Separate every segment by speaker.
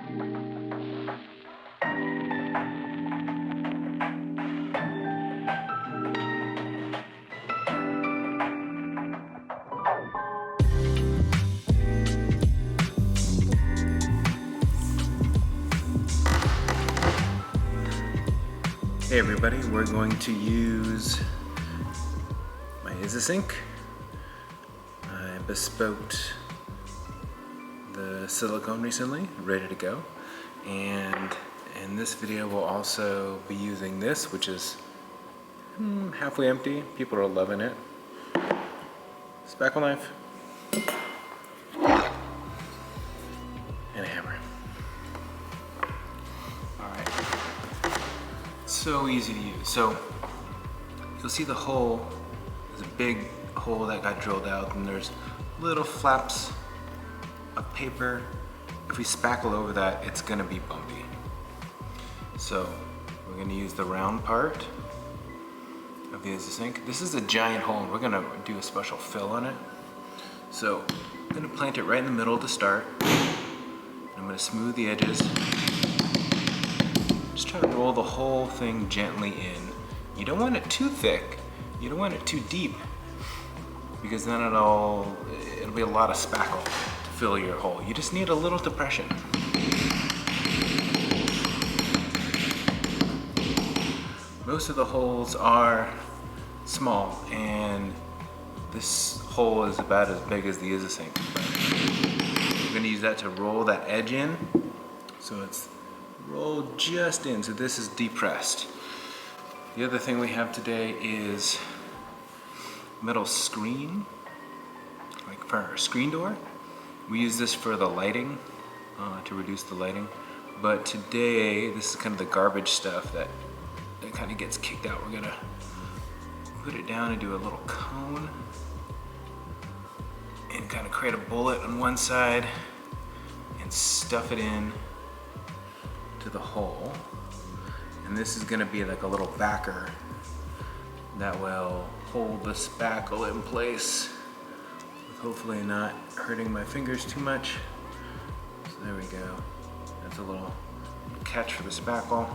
Speaker 1: Hey everybody, we're going to use my Isasink. I bespoked the silicone recently, ready to go. And in this video we'll also be using this, which is halfway empty. People are loving it. Spackle knife. And a hammer. Alright. So easy to use. So you'll see the hole, there's a big hole that got drilled out, and there's little flaps of paper. If we spackle over that, it's gonna be bumpy. So we're gonna use the round part of the Isasink. This is a giant hole, and we're gonna do a special fill on it. So I'm gonna plant it right in the middle to start. I'm gonna smooth the edges. Just try to roll the whole thing gently in. You don't want it too thick. You don't want it too deep, because then it'll be a lot of spackle to fill your hole. You just need a little depression. Most of the holes are small, and this hole is about as big as the Isasink. I'm gonna use that to roll that edge in, so it's rolled just in, so this is depressed. The other thing we have today is metal screen, like for our screen door. We use this for the lighting, to reduce the lighting. But today, this is kind of the garbage stuff that kind of gets kicked out. We're gonna put it down and do a little cone and kind of create a bullet on one side and stuff it in to the hole. And this is gonna be like a little backer that will hold the spackle in place, with hopefully not hurting my fingers too much. So there we go. That's a little catch for the spackle.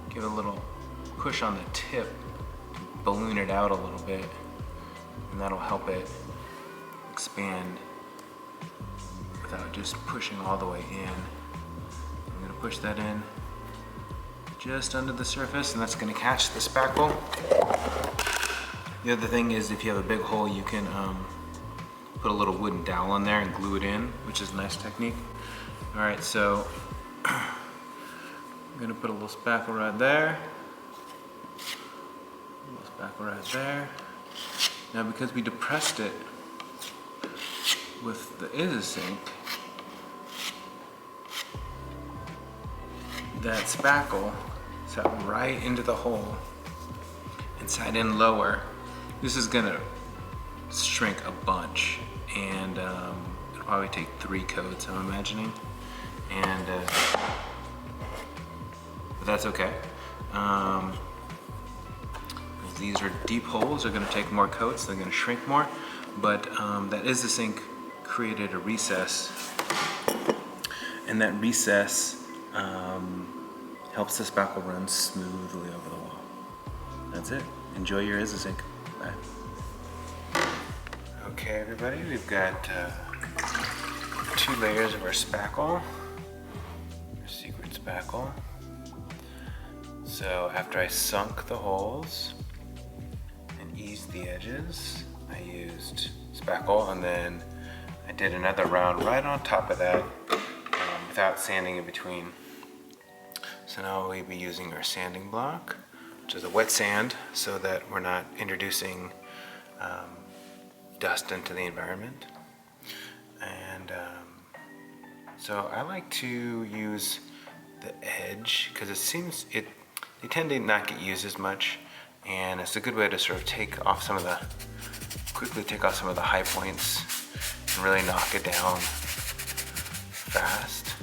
Speaker 1: Give it a little push on the tip to balloon it out a little bit, and that'll help it expand without just pushing all the way in. I'm gonna push that in just under the surface, and that's gonna catch the spackle. The other thing is, if you have a big hole, you can put a little wooden dowel on there and glue it in, which is a nice technique. All right, so I'm gonna put a little spackle right there. A little spackle right there. Now, because we depressed it with the Isasink, that spackle sat right into the hole and sat in lower. This is gonna shrink a bunch, and it'll probably take 3 coats, I'm imagining. And but that's okay. These are deep holes, they're gonna take more coats, they're gonna shrink more, but that Isasink created a recess, and that recess helps the spackle run smoothly over the wall. That's it. Enjoy your Isasink. Bye. Okay, everybody, we've got 2 layers of our spackle, our secret spackle. So after I sunk the holes and eased the edges, I used spackle, and then I did another round right on top of that without sanding in between. So now we'll be using our sanding block, which is a wet sand, so that we're not introducing dust into the environment. And so I like to use the edge, because it seems they tend to not get used as much, and it's a good way to sort of quickly take off some of the high points and really knock it down fast.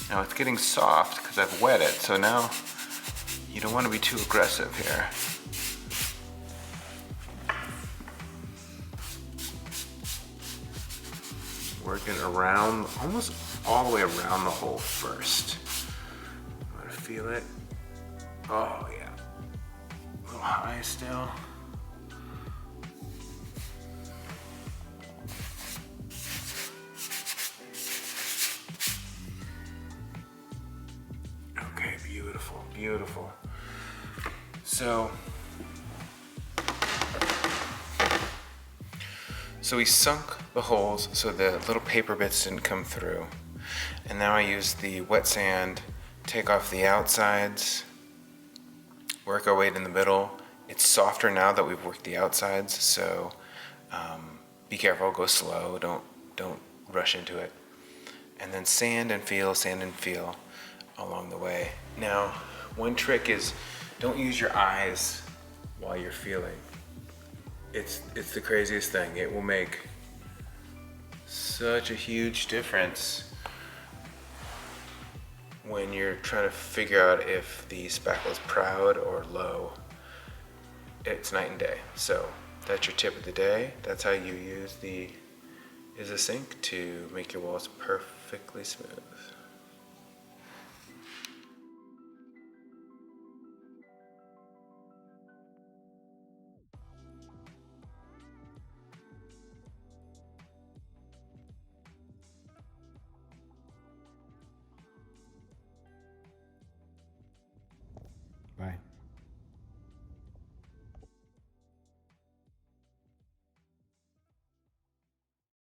Speaker 1: Now it's getting soft because I've wet it, so now you don't want to be too aggressive here. Working around, almost all the way around the hole first. I'm gonna feel it. Oh yeah, a little high still. Okay, beautiful, beautiful. So we sunk the holes so the little paper bits didn't come through. And now I use the wet sand, take off the outsides, work our weight in the middle. It's softer now that we've worked the outsides, so be careful, go slow, don't rush into it. And then sand and feel along the way. Now, one trick is don't use your eyes while you're feeling. It's the craziest thing. It will make such a huge difference when you're trying to figure out if the spackle is proud or low. It's night and day. So that's your tip of the day. That's how you use the Isasink to make your walls perfectly smooth.